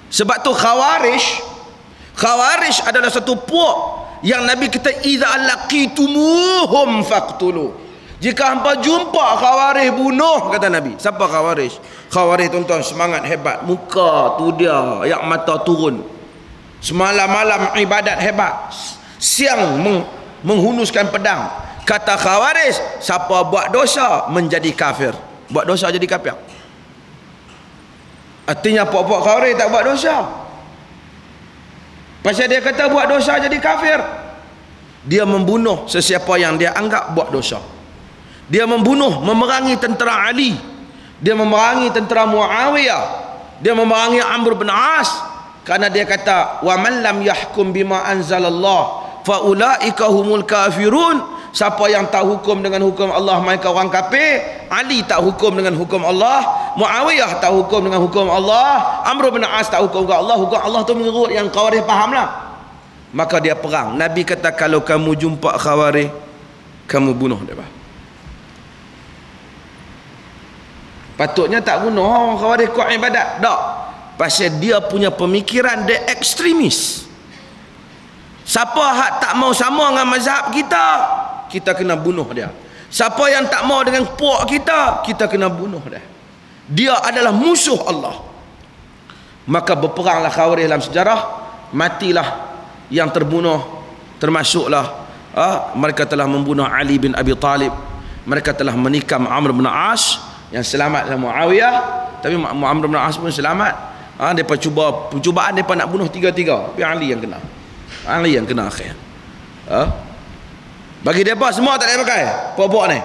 Sebab tu Khawarij adalah satu puak yang Nabi kata idza laqitumuhum faqtulu. Jika hampa jumpa Khawarij, bunuh, kata Nabi. Siapa Khawarij? Khawarij, tuan-tuan, semangat hebat, muka tu dia yang mata turun, semalam-malam ibadat hebat, siang menghunuskan pedang. Kata Khawarij, siapa buat dosa menjadi kafir. Buat dosa jadi kafir. Artinya puak-puak Khawarij tak buat dosa. Pasal dia kata buat dosa jadi kafir. Dia membunuh sesiapa yang dia anggap buat dosa. Dia membunuh, memerangi tentera Ali. Dia memerangi tentera Muawiyah. Dia memerangi Amr bin As. Karena dia kata, wa man lam yahkum bima anzalallah fa ulaika humul kafirun. Siapa yang tak hukum dengan hukum Allah, mereka orang kafir. Ali tak hukum dengan hukum Allah, Muawiyah tak hukum dengan hukum Allah, Amr bin As tak hukum dengan Allah. Hukum Allah tu menurut yang Khawarij fahamlah. Maka dia perang. Nabi kata kalau kamu jumpa Khawarij, kamu bunuh dia. Patutnya tak bunuh orang Khawarij kuat ibadat. Tak. Pasal dia punya pemikiran dia ekstremis. Siapa hak tak mau sama dengan mazhab kita, kita kena bunuh dia. Siapa yang tak mau dengan puak kita, kita kena bunuh dia. Dia adalah musuh Allah. Maka berperanglah Khawarij dalam sejarah. Matilah yang terbunuh, termasuklah mereka telah membunuh Ali bin Abi Talib. Mereka telah menikam Amr bin As. Yang selamat adalah Muawiyah, tapi Amr bin As pun selamat. Mereka percubaan mereka nak bunuh tiga-tiga, tapi Ali yang kena. Ali yang kena akhir. Bagi mereka semua tak boleh pakai puak-puak ni.